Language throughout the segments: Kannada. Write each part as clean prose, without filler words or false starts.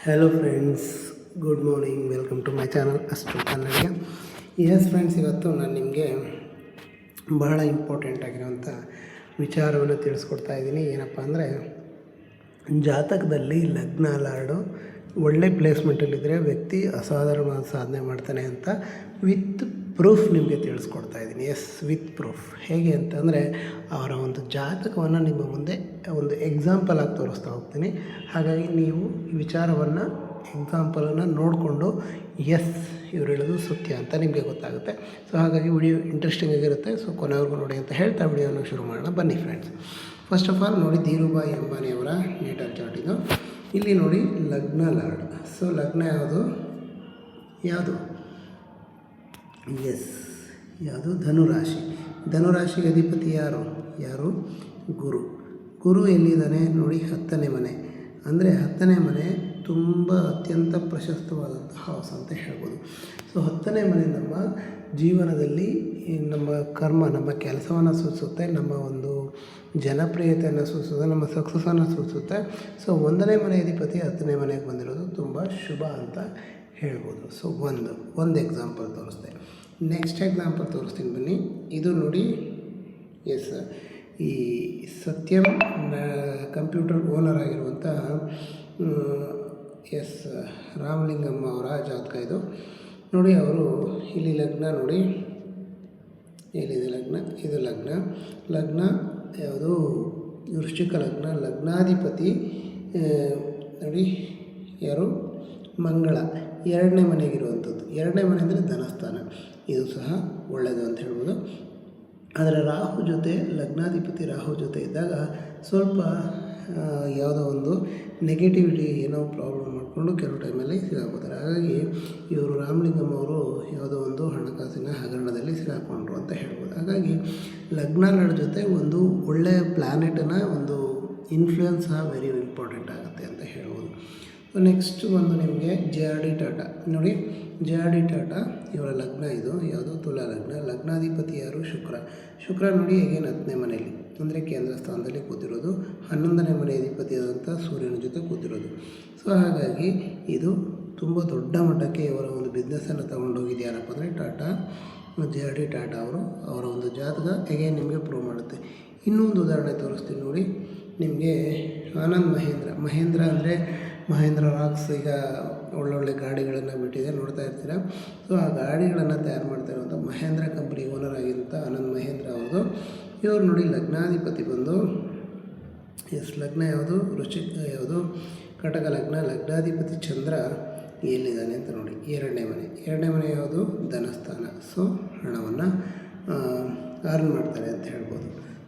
Hello friends, good morning. Welcome to my channel ಅಷ್ಟು ಕನ್ನಡಿಗ. ಫ್ರೆಂಡ್ಸ್, ಇವತ್ತು ನಾನು ನಿಮಗೆ ಬಹಳ ಇಂಪಾರ್ಟೆಂಟ್ ಆಗಿರುವಂಥ ವಿಚಾರವನ್ನು ತಿಳಿಸ್ಕೊಡ್ತಾ ಇದ್ದೀನಿ. ಏನಪ್ಪ ಅಂದರೆ, ಜಾತಕದಲ್ಲಿ ಲಗ್ನ ಲಾರ್ಡು ಒಳ್ಳೆ ಪ್ಲೇಸ್ಮೆಂಟಲ್ಲಿದ್ದರೆ ವ್ಯಕ್ತಿ ಅಸಾಧಾರಣವಾದ ಸಾಧನೆ ಮಾಡ್ತಾನೆ ಅಂತ ವಿತ್ ಪ್ರೂಫ್ ನಿಮಗೆ ತಿಳಿಸ್ಕೊಡ್ತಾ ಇದ್ದೀನಿ. With proof. ಹೇಗೆ ಅಂತಂದರೆ, ಅವರ ಒಂದು ಜಾತಕವನ್ನು ನಿಮ್ಮ ಮುಂದೆ ಒಂದು ಎಕ್ಸಾಂಪಲ್ ಆಗಿ ತೋರಿಸ್ತಾ ಹೋಗ್ತೀನಿ. ಹಾಗಾಗಿ ನೀವು ಈ ವಿಚಾರವನ್ನು ಎಕ್ಸಾಂಪಲನ್ನು ನೋಡಿಕೊಂಡು ಇವ್ರು ಹೇಳೋದು ಸತ್ಯ ಅಂತ ನಿಮಗೆ ಗೊತ್ತಾಗುತ್ತೆ. ಸೊ ಹಾಗಾಗಿ ವಿಡಿಯೋ ಇಂಟ್ರೆಸ್ಟಿಂಗ್ ಆಗಿರುತ್ತೆ. ಸೊ ಕೊನೆವರೆಗೂ ನೋಡಿ ಅಂತ ಹೇಳ್ತಾ ವಿಡಿಯೋನ ಶುರು ಮಾಡೋಣ. ಬನ್ನಿ ಫ್ರೆಂಡ್ಸ್. ಫಸ್ಟ್ ಆಫ್ ಆಲ್ ನೋಡಿ, ಧೀರುಭಾಯಿ ಅಂಬಾನಿಯವರ ಡೇಟ್ ಆಫ್ ಚಾರ್ಟ್ ಇದು. ಇಲ್ಲಿ ನೋಡಿ ಲಗ್ನ ಲಾರ್ಡ್. ಸೊ ಲಗ್ನ ಯಾವುದು ಯಾವುದು ಧನುರಾಶಿ. ಧನುರಾಶಿಗೆ ಅಧಿಪತಿ ಯಾರು ಗುರು ಎಲ್ಲಿದ್ದಾನೆ ನೋಡಿ, 10ನೇ ಮನೆ. ಅಂದರೆ 10ನೇ ಮನೆ ತುಂಬ ಅತ್ಯಂತ ಪ್ರಶಸ್ತವಾದಂಥ ಹೌಸ್ ಅಂತ ಹೇಳ್ಬೋದು. ಸೊ 10ನೇ ಮನೆ ನಮ್ಮ ಜೀವನದಲ್ಲಿ ನಮ್ಮ ಕರ್ಮ, ನಮ್ಮ ಕೆಲಸವನ್ನು ಸೂಚಿಸುತ್ತೆ, ನಮ್ಮ ಒಂದು ಜನಪ್ರಿಯತೆಯನ್ನು ಸೂಚಿಸುತ್ತೆ, ನಮ್ಮ ಸಕ್ಸಸ್ಸನ್ನು ಸೂಚಿಸುತ್ತೆ. ಸೊ 1ನೇ ಮನೆ ಅಧಿಪತಿ 10ನೇ ಮನೆಗೆ ಬಂದಿರೋದು ತುಂಬ ಶುಭ ಅಂತ ಹೇಳ್ಬೋದು. ಸೊ ಒಂದು ಎಕ್ಸಾಂಪಲ್ ತೋರಿಸ್ದೆ. ನೆಕ್ಸ್ಟ್ ಎಕ್ಸಾಂಪಲ್ ತೋರಿಸ್ತೀನಿ ಬನ್ನಿ. ಇದು ನೋಡಿ, ಈ ಸತ್ಯಂ ಕಂಪ್ಯೂಟರ್ ಓನರ್ ಆಗಿರುವಂಥ ರಾಮಲಿಂಗಮ್ಮ ಅವರ ಜಾತಕ ಇದು. ನೋಡಿ, ಅವರು ಇಲ್ಲಿ ಲಗ್ನ ನೋಡಿ, ಎಲ್ಲಿದೆ ಲಗ್ನ, ಇದು ಲಗ್ನ ಯಾವುದು ವೃಶ್ಚಿಕ ಲಗ್ನ. ಲಗ್ನಾಧಿಪತಿ ನೋಡಿ ಯಾರು, ಮಂಗಳ. 2ನೇ ಮನೆಗಿರುವಂಥದ್ದು. 2ನೇ ಮನೆ ಅಂದರೆ ಧನಸ್ಥಾನ. ಇದು ಸಹ ಒಳ್ಳೆಯದು ಅಂತ ಹೇಳ್ಬೋದು. ಆದರೆ ರಾಹು ಜೊತೆ, ಲಗ್ನಾಧಿಪತಿ ರಾಹು ಜೊತೆ ಇದ್ದಾಗ ಸ್ವಲ್ಪ ಯಾವುದೋ ಒಂದು ನೆಗೆಟಿವಿಟಿ, ಏನೋ ಪ್ರಾಬ್ಲಮ್ ಮಾಡಿಕೊಂಡು ಕೆಲವು ಟೈಮಲ್ಲಿ ಸಿಗಾಕೋತಾರೆ. ಹಾಗಾಗಿ ಇವರು ರಾಮಲಿಂಗಮ್ಮ ಅವರು ಯಾವುದೋ ಒಂದು ಹಣಕಾಸಿನ ಹಗರಣದಲ್ಲಿ ಸಿಗಾಕೊಂಡ್ರು ಅಂತ ಹೇಳ್ಬೋದು. ಹಾಗಾಗಿ ಲಗ್ನ ಜೊತೆ ಒಂದು ಒಳ್ಳೆಯ ಪ್ಲ್ಯಾನೆಟನ್ನು ಒಂದು ಇನ್ಫ್ಲೂಯೆನ್ಸ್ ಸಹ ವೆರಿ ಇಂಪಾರ್ಟೆಂಟ್ ಆಗುತ್ತೆ ಅಂತ ಹೇಳ್ಬೋದು. ನೆಕ್ಸ್ಟ್ ಒಂದು ನಿಮಗೆ JRD ಟಾಟಾ ನೋಡಿ. JRD ಟಾಟಾ ಇವರ ಲಗ್ನ ಇದು ಯಾವುದು, ತುಲಾ ಲಗ್ನ. ಲಗ್ನಾಧಿಪತಿ ಯಾರು, ಶುಕ್ರ ನೋಡಿ, ಹೇಗೆ 10ನೇ ಮನೆಯಲ್ಲಿ ಅಂದರೆ ಕೇಂದ್ರ ಸ್ಥಾನದಲ್ಲಿ ಕೂತಿರೋದು. 11ನೇ ಮನೆ ಅಧಿಪತಿಯಾದಂಥ ಸೂರ್ಯನ ಜೊತೆ ಕೂತಿರೋದು. ಸೊ ಹಾಗಾಗಿ ಇದು ತುಂಬ ದೊಡ್ಡ ಮಟ್ಟಕ್ಕೆ ಇವರ ಒಂದು ಬಿಸ್ನೆಸ್ಸನ್ನು ತಗೊಂಡೋಗಿದ್ಯಾರಪ್ಪ ಅಂದರೆ JRD ಟಾಟಾ ಅವರ ಒಂದು ಜಾತಕ ಅಗೇನ್ ನಿಮಗೆ ಪ್ರೂವ್ ಮಾಡುತ್ತೆ. ಇನ್ನೊಂದು ಉದಾಹರಣೆ ತೋರಿಸ್ತೀನಿ ನೋಡಿ ನಿಮಗೆ. ಆನಂದ್ ಮಹೇಂದ್ರ ಅಂದರೆ ಮಹೇಂದ್ರ ರಾಕ್ಸ್ ಈಗ ಒಳ್ಳೊಳ್ಳೆ ಗಾಡಿಗಳನ್ನು ಬಿಟ್ಟಿದೆ, ನೋಡ್ತಾ ಇರ್ತೀರ. ಸೊ ಆ ಗಾಡಿಗಳನ್ನು ತಯಾರು ಮಾಡ್ತಾ ಇರುವಂಥ ಮಹೇಂದ್ರ ಕಂಪ್ನಿ ಓನರ್ ಆಗಿರುವಂಥ ಆನಂದ್ ಮಹೇಂದ್ರ ಅವ್ರದ್ದು. ಇವರು ನೋಡಿ ಲಗ್ನಾಧಿಪತಿ ಬಂದು ಲಗ್ನ ಯಾವುದು, ಯಾವುದು ಕಟಕ ಲಗ್ನ. ಲಗ್ನಾಧಿಪತಿ ಚಂದ್ರ ಎಲ್ಲಿದ್ದಾನೆ ಅಂತ ನೋಡಿ, 2ನೇ ಮನೆ ಯಾವುದು, ಧನಸ್ಥಾನ. ಸೊ ಹಣವನ್ನು ಅರ್ನ್ ಮಾಡ್ತಾರೆ ಅಂತ ಹೇಳ್ಬೋದು.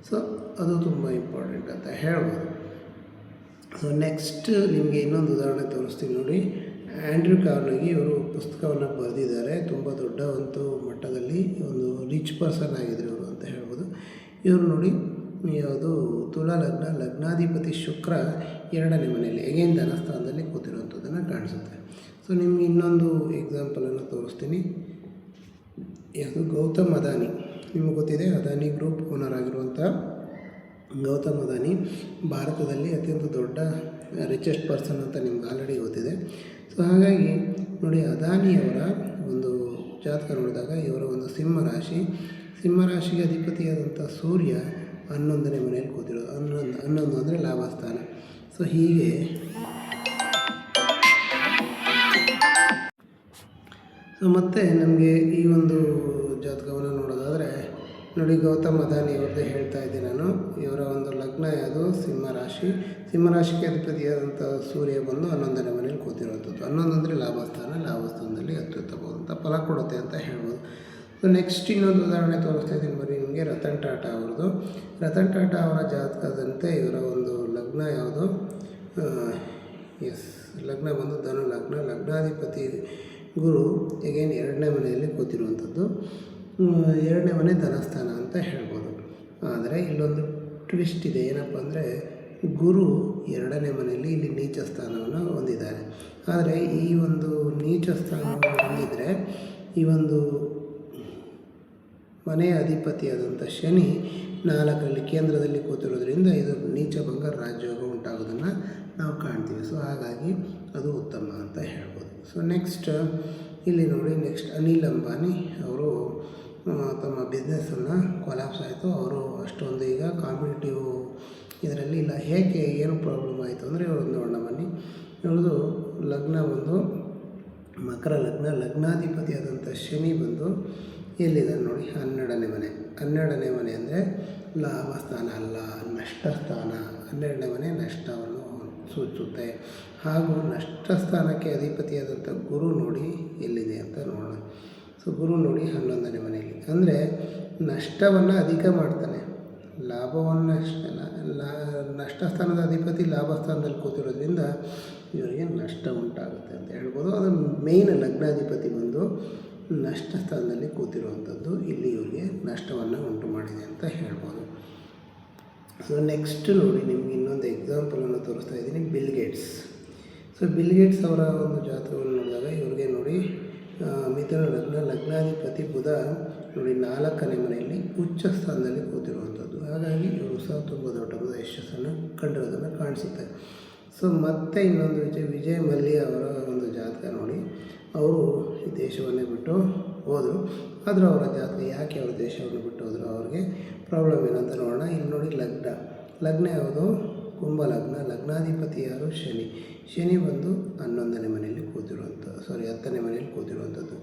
ಸೊ ಅದು ತುಂಬ ಇಂಪಾರ್ಟೆಂಟ್ ಅಂತ ಹೇಳ್ಬೋದು. ಸೊ ನೆಕ್ಸ್ಟ್ ನಿಮಗೆ ಇನ್ನೊಂದು ಉದಾಹರಣೆ ತೋರಿಸ್ತೀನಿ ನೋಡಿ. ಆ್ಯಂಡ್ರ್ಯೂ ಕಾರ್ನೆಗಿ ಇವರು ಪುಸ್ತಕವನ್ನು ಬರೆದಿದ್ದಾರೆ. ತುಂಬ ದೊಡ್ಡ ಒಂದು ಮಟ್ಟದಲ್ಲಿ ಒಂದು ರಿಚ್ ಪರ್ಸನ್ ಆಗಿದ್ರು ಇವರು ಅಂತ ಹೇಳ್ಬೋದು. ಇವರು ನೋಡಿ ಯಾವುದು, ತುಲಾ ಲಗ್ನ. ಲಗ್ನಾಧಿಪತಿ ಶುಕ್ರ 2ನೇ ಮನೆಯಲ್ಲಿ ಅಗೇನ್ ಧನಸ್ಥಾನದಲ್ಲಿ ಕೂತಿರುವಂಥದ್ದನ್ನು ಕಾಣಿಸುತ್ತೆ. ಸೊ ನಿಮಗೆ ಇನ್ನೊಂದು ಎಕ್ಸಾಂಪಲನ್ನು ತೋರಿಸ್ತೀನಿ. ಯಾವುದು, ಗೌತಮ್ ಅದಾನಿ. ನಿಮಗೆ ಗೊತ್ತಿದೆ, ಅದಾನಿ ಗ್ರೂಪ್ ಓನರ್ ಆಗಿರುವಂಥ ಗೌತಮ್ ಅದಾನಿ ಭಾರತದಲ್ಲಿ ಅತ್ಯಂತ ದೊಡ್ಡ ರಿಚೆಸ್ಟ್ ಪರ್ಸನ್ ಅಂತ ನಿಮ್ಗೆ ಆಲ್ರೆಡಿ ಗೊತ್ತಿದೆ. ಸೊ ಹಾಗಾಗಿ ನೋಡಿ, ಅದಾನಿಯವರ ಒಂದು ಜಾತಕ ನೋಡಿದಾಗ ಇವರ ಒಂದು ಸಿಂಹರಾಶಿಗೆ ಅಧಿಪತಿಯಾದಂಥ ಸೂರ್ಯ 11ನೇ ಮನೆಯಲ್ಲಿ ಕೂತಿರೋದು. 11 ಅಂದರೆ ಲಾಭಸ್ಥಾನ. ಸೊ ಹೀಗೆ ಮತ್ತು ನಮಗೆ ಈ ಒಂದು ಜಾತಕವನ್ನು ನೋಡೋದಾದರೆ ನೋಡಿ, ಗೌತಮ್ ಅದಾನಿ ಅವ್ರದ್ದೇ ಹೇಳ್ತಾ ಇದ್ದೀನಿ ನಾನು. ಇವರ ಒಂದು ಲಗ್ನ ಯಾವುದು, ಸಿಂಹರಾಶಿಗೆ ಅಧಿಪತಿಯಾದಂಥ ಸೂರ್ಯ ಬಂದು 11ನೇ ಮನೆಯಲ್ಲಿ ಕೂತಿರುವಂಥದ್ದು. 11 ಅಂದರೆ ಲಾಭಸ್ಥಾನದಲ್ಲಿ ಅತ್ಯುತ್ತಮವಾದಂಥ ಫಲ ಕೊಡುತ್ತೆ ಅಂತ ಹೇಳ್ಬೋದು. ಸೊ ನೆಕ್ಸ್ಟ್ ಇನ್ನೊಂದು ಉದಾಹರಣೆ ತೋರಿಸ್ತಾ ಇದ್ದೀನಿ ಬರೀ ನಿಮಗೆ. ರತನ್ ಟಾಟಾ ಅವರ ಜಾತಕದಂತೆ ಇವರ ಒಂದು ಲಗ್ನ ಯಾವುದು, ಲಗ್ನ ಬಂದು ಧನು ಲಗ್ನ. ಲಗ್ನಾಧಿಪತಿ ಗುರು ಅಗೇನ್ 2ನೇ ಮನೆಯಲ್ಲಿ ಕೂತಿರುವಂಥದ್ದು. 2ನೇ ಮನೆ ಧನಸ್ಥಾನ ಅಂತ ಹೇಳ್ಬೋದು. ಆದರೆ ಇಲ್ಲೊಂದು ಟ್ವಿಸ್ಟ್ ಇದೆ. ಏನಪ್ಪ ಅಂದರೆ, ಗುರು 2ನೇ ಮನೆಯಲ್ಲಿ ಇಲ್ಲಿ ನೀಚ ಸ್ಥಾನವನ್ನು ಹೊಂದಿದ್ದಾರೆ. ಆದರೆ ಈ ಒಂದು ನೀಚ ಸ್ಥಾನವನ್ನು ಹೊಂದಿದರೆ ಈ ಒಂದು ಮನೆಯ ಅಧಿಪತಿಯಾದಂಥ ಶನಿ 4ರಲ್ಲಿ ಕೇಂದ್ರದಲ್ಲಿ ಕೂತಿರೋದ್ರಿಂದ ಇದು ನೀಚಭಂಗ ರಾಜಯೋಗ ಉಂಟಾಗೋದನ್ನು ನಾವು ಕಾಣ್ತೀವಿ. ಸೊ ಹಾಗಾಗಿ ಅದು ಉತ್ತಮ ಸೊ ನೆಕ್ಸ್ಟ್ ಇಲ್ಲಿ ನೋಡಿ, ನೆಕ್ಸ್ಟ್ ಅನಿಲ್ ಅಂಬಾನಿ ಅವರು ತಮ್ಮ ಬಿಸ್ನೆಸ್ಸನ್ನು ಕೊಲ್ಯಾಪ್ಸ್ ಆಯಿತು. ಅವರು ಅಷ್ಟೊಂದು ಈಗ ಕಾಂಪಿಟೇಟಿವ್ ಇದರಲ್ಲಿ ಇಲ್ಲ. ಹೇಗೆ ಏನು ಪ್ರಾಬ್ಲಮ್ ಆಯಿತು ಅಂದರೆ ಇವ್ರದ್ದು ನೋಡೋಣ ಬನ್ನಿ. ಇವ್ರದ್ದು ಲಗ್ನ ಬಂದು ಮಕರ ಲಗ್ನ, ಲಗ್ನಾಧಿಪತಿಯಾದಂಥ ಶನಿ ಬಂದು ಎಲ್ಲಿದೆ ನೋಡಿ, 12ನೇ ಮನೆ. 12ನೇ ಮನೆ ಅಂದರೆ ಲಾಭ ಸ್ಥಾನ ಅಲ್ಲ, ನಷ್ಟ ಸ್ಥಾನ. 12ನೇ ಮನೆ ನಷ್ಟವನ್ನು ಸೂಚಿಸುತ್ತೆ. ಹಾಗೂ ನಷ್ಟ ಸ್ಥಾನಕ್ಕೆ ಅಧಿಪತಿಯಾದಂಥ ಗುರು ನೋಡಿ ಎಲ್ಲಿದೆ ಅಂತ ನೋಡೋಣ. ಸೊ ಗುರು ನೋಡಿ 11ನೇ ಮನೆಯಲ್ಲಿ, ಅಂದರೆ ನಷ್ಟವನ್ನು ಅಧಿಕ ಮಾಡ್ತಾನೆ, ಲಾಭವನ್ನು ನಷ್ಟ ಸ್ಥಾನದ ಅಧಿಪತಿ ಲಾಭ ಸ್ಥಾನದಲ್ಲಿ ಕೂತಿರೋದ್ರಿಂದ ಇವರಿಗೆ ನಷ್ಟ ಉಂಟಾಗುತ್ತೆ ಅಂತ ಹೇಳ್ಬೋದು. ಅದು ಮೇಯ್ನ್ ಲಗ್ನಾಧಿಪತಿ ಬಂದು ನಷ್ಟ ಸ್ಥಾನದಲ್ಲಿ ಕೂತಿರುವಂಥದ್ದು ಇಲ್ಲಿ ಇವರಿಗೆ ನಷ್ಟವನ್ನು ಉಂಟು ಮಾಡಿದೆ ಅಂತ ಹೇಳ್ಬೋದು. ಸೊ ನೆಕ್ಸ್ಟ್ ನೋಡಿ, ನಿಮಗೆ ಇನ್ನೊಂದು ಎಕ್ಸಾಂಪಲನ್ನು ತೋರಿಸ್ತಾ ಇದ್ದೀನಿ, bill Gates. So bill Gates ಅವರ ಒಂದು ಜಾತಕವನ್ನು ನೋಡಿದಾಗ ಇವ್ರಿಗೆ ನೋಡಿ ಮಿಥುನ ಲಗ್ನ, ಲಗ್ನಾಧಿಪತಿ ಬುಧ ನೋಡಿ 4ನೇ ಮನೆಯಲ್ಲಿ ಉಚ್ಚ ಸ್ಥಾನದಲ್ಲಿ ಕೂತಿರುವಂಥದ್ದು. ಹಾಗಾಗಿ ಇವರು ಸಹ ತುಂಬ ದೊಡ್ಡ ಯಶಸ್ಸನ್ನು ಕಂಡಿರೋದನ್ನು ಕಾಣಿಸುತ್ತೆ. ಸೊ ಮತ್ತೆ ಇನ್ನೊಂದು ವಿಜಯ್ ಮಲ್ಯ ಅವರ ಒಂದು ಜಾತಕ ನೋಡಿ, ಅವರು ಈ ದೇಶವನ್ನೇ ಬಿಟ್ಟು ಹೋದರು. ಆದರೂ ಅವರ ಜಾತಕ ಯಾಕೆ ಅವರು ದೇಶವನ್ನು ಬಿಟ್ಟು ಹೋದರು, ಅವ್ರಿಗೆ ಪ್ರಾಬ್ಲಮ್ ಏನಂತ ನೋಡೋಣ. ಇಲ್ಲಿ ನೋಡಿ, ಲಗ್ನ ಯಾವುದು, ಕುಂಭ ಲಗ್ನ, ಲಗ್ನಾಧಿಪತಿ ಯಾರು, ಶನಿ ಬಂದು 11ನೇ ಮನೆಯಲ್ಲಿ ಕೂತಿರುವಂಥದ್ದು, 10ನೇ ಮನೆಯಲ್ಲಿ ಕೂತಿರುವಂಥದ್ದು.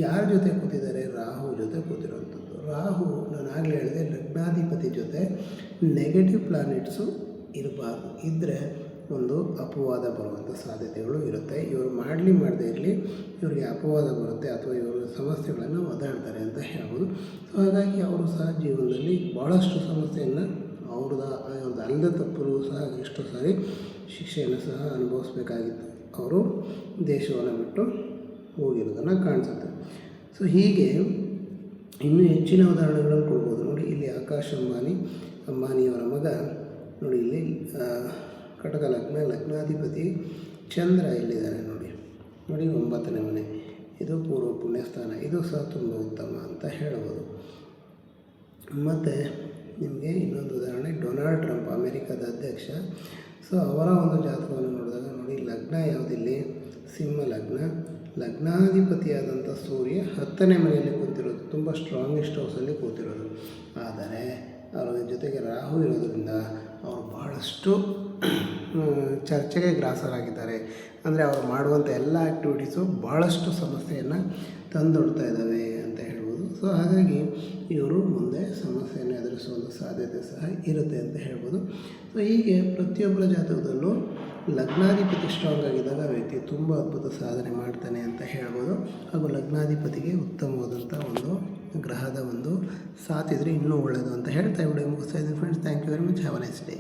ಯಾರ ಜೊತೆ ಕೂತಿದ್ದಾರೆ, ರಾಹು ಜೊತೆ ಕೂತಿರುವಂಥದ್ದು. ರಾಹು ನಾನು ಆಗಲೇ ಹೇಳಿದೆ, ಲಗ್ನಾಧಿಪತಿ ಜೊತೆ ನೆಗೆಟಿವ್ ಪ್ಲಾನೆಟ್ಸು ಇರಬಾರ್ದು, ಇದ್ದರೆ ಒಂದು ಅಪವಾದ ಬರುವಂಥ ಸಾಧ್ಯತೆಗಳು ಇರುತ್ತೆ. ಇವರು ಮಾಡದೇ ಇರಲಿ ಇವರಿಗೆ ಅಪವಾದ ಬರುತ್ತೆ ಅಥವಾ ಇವರು ಸಮಸ್ಯೆಗಳನ್ನು ಒದ್ದಾಡ್ತಾರೆ ಅಂತ ಹೇಳ್ಬೋದು. ಸೊ ಹಾಗಾಗಿ ಅವರು ಸಹ ಜೀವನದಲ್ಲಿ ಭಾಳಷ್ಟು ಸಮಸ್ಯೆಯನ್ನು ಅವ್ರದ್ದು ಅಲ್ಲದ ತಪ್ಪರು ಸಹ ಎಷ್ಟೋ ಸಾರಿ ಶಿಕ್ಷೆಯನ್ನು ಸಹ ಅನುಭವಿಸ್ಬೇಕಾಗಿತ್ತು. ಅವರು ದೇಶವನ್ನು ಬಿಟ್ಟು ಹೋಗಿರೋದನ್ನು ಕಾಣಿಸುತ್ತೆ. ಸೊ ಹೀಗೆ ಇನ್ನೂ ಹೆಚ್ಚಿನ ಉದಾಹರಣೆಗಳನ್ನು ಕೊಡ್ಬೋದು ನೋಡಿ. ಇಲ್ಲಿ ಆಕಾಶ್ ಅಂಬಾನಿಯವರ ಮಗ ನೋಡಿ, ಇಲ್ಲಿ ಕಟಕ ಲಗ್ನ, ಲಗ್ನಾಧಿಪತಿ ಚಂದ್ರ ಎಲ್ಲಿದ್ದಾನೆ ನೋಡಿ 9ನೇ ಮನೆ. ಇದು ಪೂರ್ವ ಪುಣ್ಯಸ್ಥಾನ, ಇದು ಸಹ ತುಂಬ ಉತ್ತಮ ಅಂತ ಹೇಳ್ಬೋದು. ಮತ್ತು ನಿಮಗೆ ಇನ್ನೊಂದು ಉದಾಹರಣೆ, ಡೊನಾಲ್ಡ್ ಟ್ರಂಪ್ ಅಮೇರಿಕಾದ ಅಧ್ಯಕ್ಷ. ಸೊ ಅವರ ಒಂದು ಜಾತಕವನ್ನು ನೋಡಿದಾಗ ನೋಡಿ, ಲಗ್ನ ಯಾವುದಿಲ್ಲಿ, ಸಿಂಹ ಲಗ್ನ, ಲಗ್ನಾಧಿಪತಿಯಾದಂಥ ಸೂರ್ಯ 10ನೇ ಮನೆಯಲ್ಲಿ ಕೂತಿರೋದು, ತುಂಬ ಸ್ಟ್ರಾಂಗೆಸ್ಟ್ ಹೌಸಲ್ಲಿ ಕೂತಿರೋದು. ಆದರೆ ಅವರ ಜೊತೆಗೆ ರಾಹು ಇರೋದರಿಂದ ಅವರು ಬಹಳಷ್ಟು ಚರ್ಚೆಗೆ ಗ್ರಾಸರಾಗಿದ್ದಾರೆ. ಅಂದರೆ ಅವರು ಮಾಡುವಂಥ ಎಲ್ಲ ಆ್ಯಕ್ಟಿವಿಟೀಸು ಭಾಳಷ್ಟು ಸಮಸ್ಯೆಯನ್ನು ತಂದೊಡ್ತಾ ಇದ್ದಾವೆ ಅಂತ ಹೇಳ್ಬೋದು. ಸೊ ಹಾಗಾಗಿ ಇವರು ಮುಂದೆ ಸಮಸ್ಯೆಯನ್ನು ಎದುರಿಸುವಂಥ ಸಾಧ್ಯತೆ ಸಹ ಇರುತ್ತೆ ಅಂತ ಹೇಳ್ಬೋದು. ಸೊ ಹೀಗೆ ಪ್ರತಿಯೊಬ್ಬರ ಜಾತಕದಲ್ಲೂ ಲಗ್ನಾಧಿಪತಿ ಸ್ಟ್ರಾಂಗ್ ಆಗಿದ್ದಾಗ ವ್ಯಕ್ತಿ ತುಂಬ ಅದ್ಭುತ ಸಾಧನೆ ಮಾಡ್ತಾನೆ ಅಂತ ಹೇಳ್ಬೋದು. ಹಾಗೂ ಲಗ್ನಾಧಿಪತಿಗೆ ಉತ್ತಮವಾದಂಥ ಒಂದು ಗ್ರಹದ ಒಂದು ಸಾಥ್ ಇದ್ದರೆ ಇನ್ನೂ ಒಳ್ಳೆಯದು ಅಂತ ಹೇಳ್ತಾ ವಿಡಿಯೋ ಮುಗಿಸ್ತಾ ಇದ್ದೀನಿ friends. Thank you very much. Have a nice day.